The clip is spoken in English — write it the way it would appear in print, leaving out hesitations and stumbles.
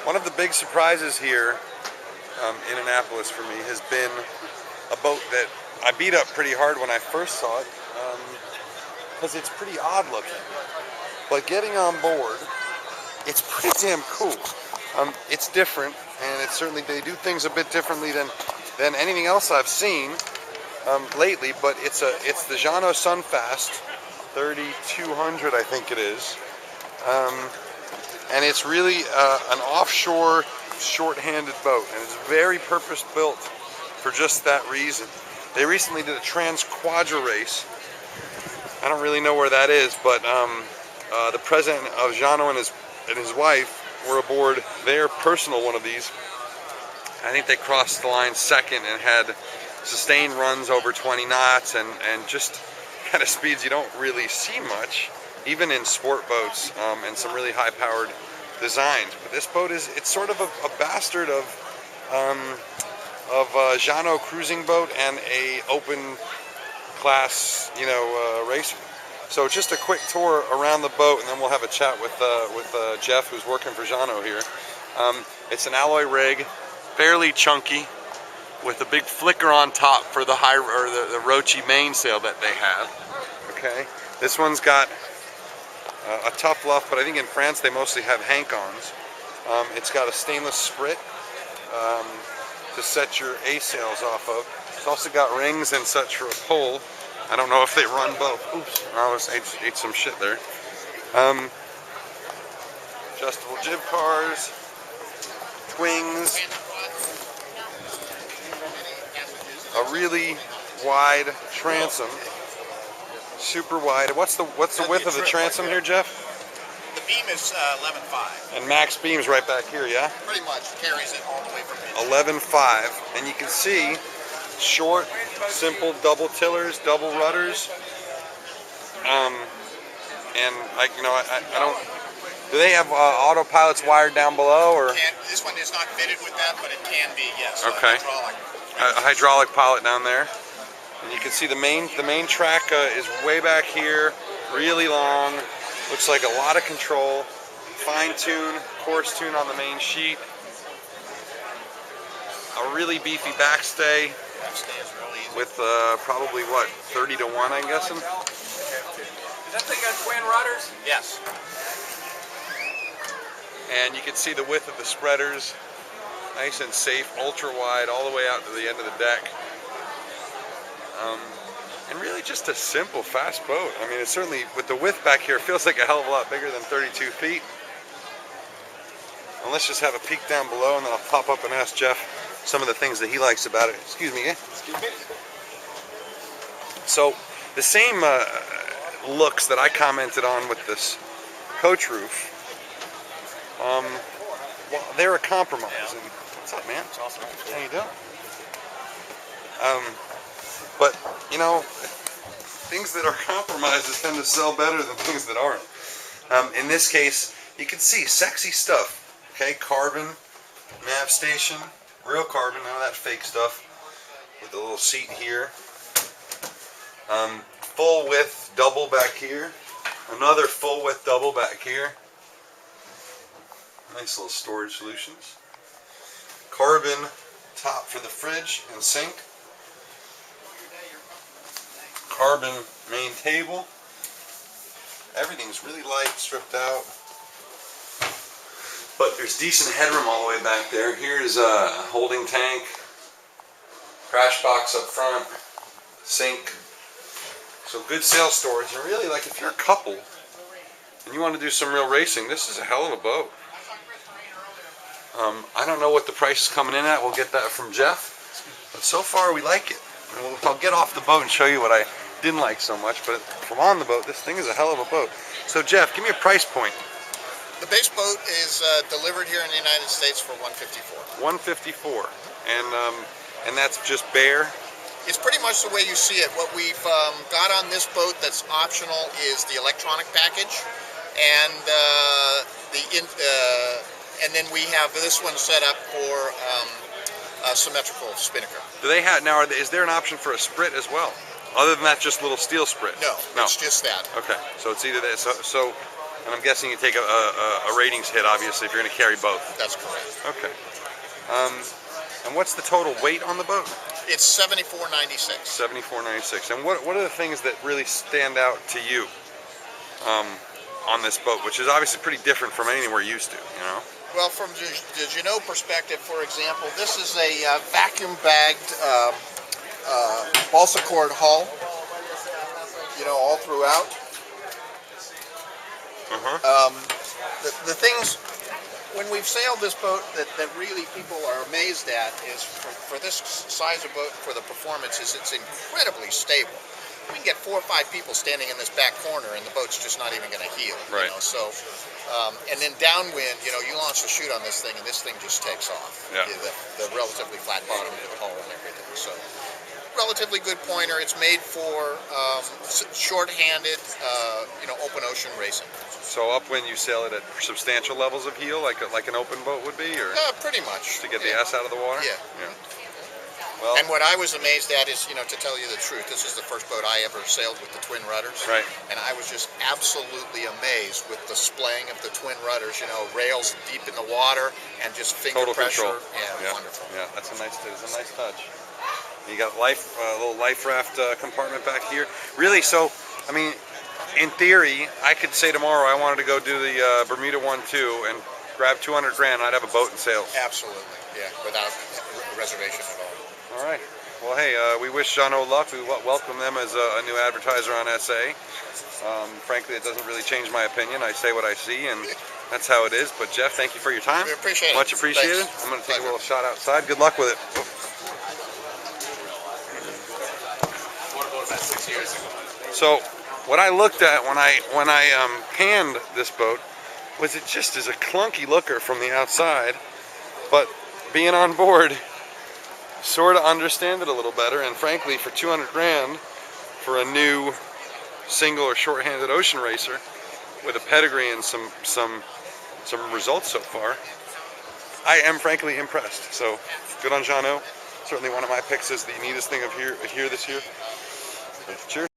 One of the big surprises here in Annapolis for me has been a boat that I beat up pretty hard when I first saw it, because it's pretty odd looking. But getting on board, it's pretty damn cool. It's different, and it's certainly, they do things a bit differently than anything else I've seen lately. But it's the Jeanneau Sunfast 3200, I think it is, and it's really an offshore short-handed boat, and it's very purpose-built for just that reason. They recently did a trans-quadra race. I don't really know where that is, but the president of Jeanneau and his wife were aboard their personal one of these. I think they crossed the line second and had sustained runs over 20 knots and just kind of speeds you don't really see much, even in sport boats, and some really high-powered designs. But this boat it's sort of a bastard of Jeanneau cruising boat and a open class, racer. So just a quick tour around the boat, and then we'll have a chat with Jeff, who's working for Jeanneau here. It's an alloy rig, fairly chunky, with a big flicker on top for the the Rochi mainsail that they have. Okay, this one's got a tough luff, but I think in France they mostly have hank-ons. It's got a stainless sprit to set your A sails off of. It's also got rings and such for a pole. I don't know if they run both. Oops, I almost ate some shit there. Adjustable jib cars, twings, a really wide transom, super wide. What's the width of the transom here, Jeff? The beam is 11.5. And max beam's right back here, yeah? Pretty much carries it all the way from 11.5, and you can see short, simple double tillers, double rudders, and I don't. Do they have autopilots wired down below, or? This one is not fitted with that, but it can be, yes. Okay. A hydraulic pilot down there, and you can see the main track is way back here, really long. Looks like a lot of control, fine tune, coarse tune on the main sheet. A really beefy backstay. With probably what, 30 to 1, I'm guessing? Does that thing got twin rudders? Yes. And you can see the width of the spreaders, nice and safe, ultra wide, all the way out to the end of the deck. And really just a simple, fast boat. I mean, it's certainly, with the width back here, it feels like a hell of a lot bigger than 32 feet. And let's just have a peek down below, and then I'll pop up and ask Jeff some of the things that he likes about it. Excuse me, eh? Excuse me. So the same looks that I commented on with this coach roof, well, they're a compromise. And, what's up, man? It's awesome. How you doing? But things that are compromises tend to sell better than things that aren't. In this case, you can see sexy stuff. Okay, carbon nav station. Real carbon, none of that fake stuff. With the little seat here. Full width double back here. Another full width double back here. Nice little storage solutions. Carbon top for the fridge and sink. Carbon main table. Everything's really light, stripped out. But there's decent headroom all the way back there. Here's a holding tank, crash box up front, sink. So good sail storage. And really, like, if you're a couple and you want to do some real racing, this is a hell of a boat. I don't know what the price is coming in at. We'll get that from Jeff. But so far, we like it. And I'll get off the boat and show you what I didn't like so much. But from on the boat, this thing is a hell of a boat. So Jeff, give me a price point. The base boat is delivered here in the United States for $154. $154, and that's just bare. It's pretty much the way you see it. What we've got on this boat that's optional is the electronic package, and and then we have this one set up for a symmetrical spinnaker. Do they have now? Is there an option for a sprit as well, other than that, just little steel sprit? No, it's just that. Okay, so it's either that. So And I'm guessing you take a ratings hit, obviously, if you're going to carry both. That's correct. Okay. And what's the total weight on the boat? It's 74.96. 74.96. And what are the things that really stand out to you on this boat, which is obviously pretty different from anything we're used to, you know? Well, from the Jeanneau perspective, for example, this is a vacuum-bagged balsa cord hull, you know, all throughout. The things, when we've sailed this boat, that really people are amazed at is for this size of boat, for the performance, is it's incredibly stable. We can get 4 or 5 people standing in this back corner, and the boat's just not even going to heel. Right. You know? So, and then downwind, you know, you launch the chute on this thing, and this thing just takes off. Yeah. The relatively flat bottom of the hull and everything. So, relatively good pointer. It's made for shorthanded, you know, open ocean racing. So upwind you sail it at substantial levels of heel, like an open boat would be, or Pretty much. to get the ass out of the water? Yeah. Well, And what I was amazed at is, you know, to tell you the truth, this is the first boat I ever sailed with the twin rudders. Right. And I was just absolutely amazed with the splaying of the twin rudders, you know, rails deep in the water and just finger total pressure. control. Yeah, wonderful. Yeah, that's a nice touch. You got a little life raft compartment back here. Really, so, I mean, in theory, I could say tomorrow I wanted to go do the Bermuda 1-2 and grab 200 grand, I'd have a boat and sails. Absolutely, yeah, without reservation at all. All right. Well, hey, we wish Jeanneau luck. We welcome them as a new advertiser on SA. Frankly, it doesn't really change my opinion. I say what I see, and that's how it is. But Jeff, thank you for your time. We appreciate it. Much appreciated. Thanks. I'm going to take a Pleasure. little shot outside. Good luck with it. What about 6 years ago? So, what I looked at when I canned this boat was it just is a clunky looker from the outside, but being on board, sort of understand it a little better. And frankly, for 200 grand for a new single or short-handed ocean racer with a pedigree and some results so far, I am frankly impressed. So good on Jeanneau. Certainly one of my picks is the neatest thing of here this year. Cheers.